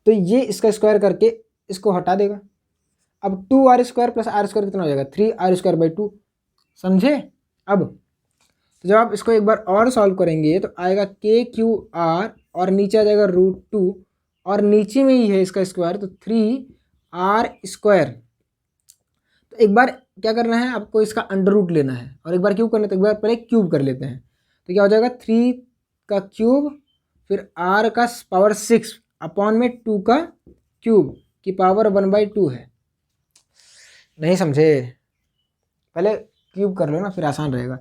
तो ये इसका स्क्वायर करके इसको हटा देगा। अब 2r² प्लस r² कितना हो जाएगा, 3r²/2, समझे। अब तो जब आप इसको एक बार और सॉल्व करेंगे तो आएगा KQR और नीचे आ जाएगा √2 और नीचे में ही है इसका स्क्वायर, तो 3r²। तो एक बार क्या करना है आपको, इसका अंडर रूट लेना है और एक बार क्यूब करना है, तो एक बार पहले क्यूब कर लेते हैं। तो क्या हो जाएगा 3 का क्यूब फिर r का पावर 6 अपॉन में 2 का क्यूब की पावर 1/2 है। नहीं समझे, पहले क्यूब कर लो ना, फिर आसान रहेगा।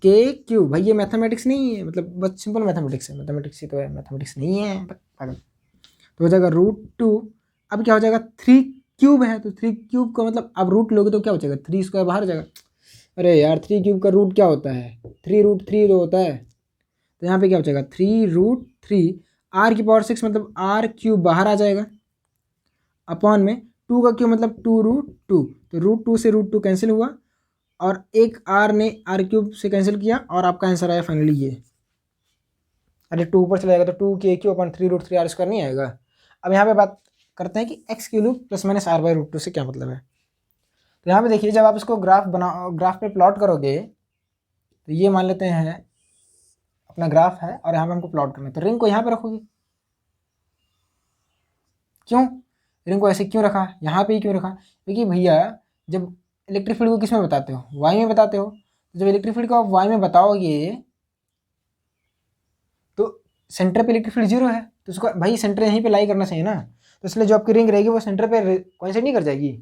KQ भाई ये मैथमेटिक्स नहीं है, मतलब बस सिंपल मैथमेटिक्स है, मैथमेटिक्स ही तो है, मैथमेटिक्स नहीं है पागल। तो हो जाएगा √2, अब क्या हो जाएगा 3 क्यूब है, तो 3 क्यूब का मतलब अब रूट लोगे तो क्या हो जाएगा, 3² बाहर जाएगा। अरे यार 3 क्यूब का रूट क्या होता है, 3√3 जो होता है, तो यहाँ पे क्या हो जाएगा 3√3 r की पावर 6 मतलब r³ बाहर आ जाएगा अपॉन में 2 का क्यूब मतलब 2√2, तो √2 से √2 कैंसिल हुआ और एक r ने r³ से कैंसिल किया और आपका आंसर आया फाइनली ये। अरे 2 ऊपर चला जाएगा तो 2KQ अपॉन 3√3 r² नहीं आएगा। अब यहाँ पे बात करते हैं कि x की वैल्यू +-r/√2 से क्या मतलब है। तो यहाँ पे देखिए, जब आप इसको ग्राफ पे प्लॉट करोगे, तो ये मान लेते हैं अपना ग्राफ है और यहाँ पे हमको प्लॉट करना है, तो रिंग को यहाँ पे रखोगे, क्यों रिंग को ऐसे क्यों रखा, यहाँ पे ही क्यों रखा, क्योंकि भैया जब इलेक्ट्रिक फील्ड को किस में बताते हो, वाई में बताते हो, तो जब इलेक्ट्रिक फील्ड को आप वाई में बताओगे तो सेंटर पे इलेक्ट्रिक फील्ड 0 है, तो उसको भाई सेंटर यहीं पे लाई करना चाहिए ना, तो इसलिए जो आपकी रिंग रहेगी वो सेंटर पे कोइंसाइड नहीं कर जाएगी।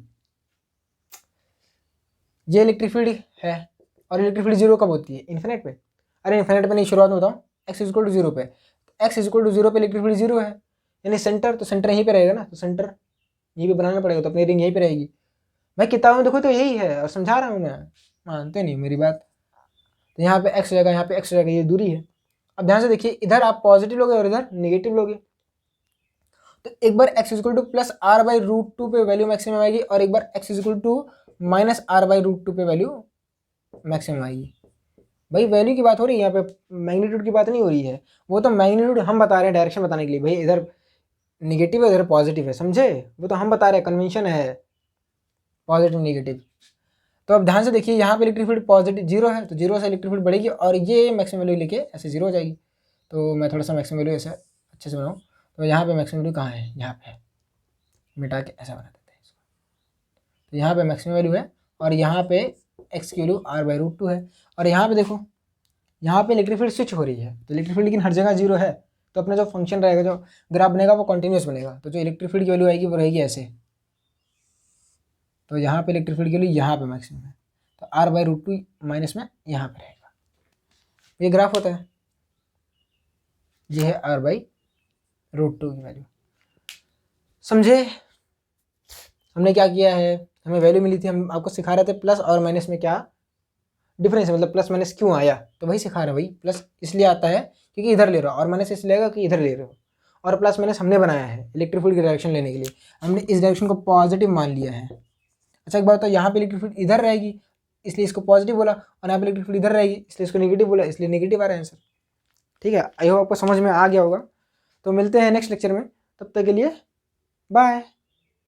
ये इलेक्ट्रिक फील्ड है, और इलेक्ट्रिक फील्ड जीरो कब होती है? इन्फिनिट पे। अरे इन्फिनिट पे नहीं, शुरुआत में बताऊँ, एक्स इक्वल टू जीरो पे। एक्स इक्वल टू जीरो पे इलेक्ट्रिक फील्ड जीरो है, यानी सेंटर, तो सेंटर यहीं पे रहेगा ना, तो सेंटर यहीं पे बनाना पड़ेगा, तो अपनी रिंग यहीं पे रहेगी। भाई किताब में देखो तो यही है, और समझा रहा हूँ मैं, मानते नहीं मेरी बात। तो यहाँ पे एक्स हो जाएगा, यहाँ पे एक्स हो जाएगा, ये दूरी है। अब ध्यान से देखिए, इधर आप पॉजिटिव लोगे और इधर नेगेटिव लोगे, तो एक बार x equal to plus r by root two पे वैल्यू मैक्सिमम आएगी, और एक बार x equal to minus r by root two पे वैल्यू मैक्सिमम आएगी। भाई वैल्यू की बात हो रही है यहाँ पे, मैग्नीट्यूड की बात नहीं हो रही है। वो तो मैग्नीट्यूड हम बता रहे हैं डायरेक्शन बताने के लिए, भाई इधर निगेटिव है इधर पॉजिटिव है, समझे? वो तो हम बता रहे हैं, कन्वेंशन है पॉजिटिव निगेटिव। तो अब ध्यान से देखिए, यहाँ पे इलेक्ट्रिक फील्ड पॉजिटिव जीरो है, तो जीरो से इलेक्ट्रिक फील्ड बढ़ेगी, और ये मैक्सिमम वैल्यू लेके ऐसे जीरो हो जाएगी। तो मैं थोड़ा सा मैक्सिमम वैल्यू ऐसे अच्छे से बनाऊँ, तो यहाँ पे मैक्सिमम वैल्यू कहाँ है? यहाँ पे, मिटा के ऐसा बना देते हैं इसको। तो यहाँ पे मैक्सिमम वैल्यू है, और यहाँ पे एक्स की value r by root two है, और यहाँ पे देखो, यहाँ पे इलेक्ट्रिक फील्ड स्विच हो रही है, तो इलेक्ट्रिक फील्ड लेकिन हर जगह जीरो है, तो अपना जो फंक्शन रहेगा, जो ग्राफ बनेगा वो कंटिन्यूस बनेगा, तो जो इलेक्ट्रिक फील्ड की वैल्यू आएगी वो रहेगी ऐसे। तो यहाँ पे इलेक्ट्रिक फील्ड की वैल्यू यहाँ पे मैक्सिमम है, तो r by root two minus में यहाँ पे रहेगा, ये ग्राफ होता है। ये है आर बाई रूट टू की वैल्यू, समझे? हमने क्या किया है, हमें वैल्यू मिली थी, हम आपको सिखा रहे थे प्लस और माइनस में क्या डिफरेंस है, मतलब प्लस माइनस क्यों आया, तो वही सिखा रहे हैं। भाई प्लस इसलिए आता है क्योंकि इधर ले रहे हो, और माइनस इसलिए आएगा कि इधर ले रहे हो, और प्लस माइनस हमने बनाया है इलेक्ट्रिक फील्ड की डायरेक्शन लेने के लिए, हमने इस डायरेक्शन को पॉजिटिव मान लिया है। अच्छा एक बात तो, यहाँ पे इलेक्ट्रिक फील्ड इधर रहेगी इसलिए इसको पॉजिटिव बोला, और यहाँ पे इलेक्ट्रिक फील्ड इधर रहेगी इसलिए इसको नेगेटिव बोला, इसलिए नेगेटिव आ रहा है आंसर। ठीक है, आई होप आपको समझ में आ गया होगा। तो मिलते हैं नेक्स्ट लेक्चर में, तब तक के लिए बाय।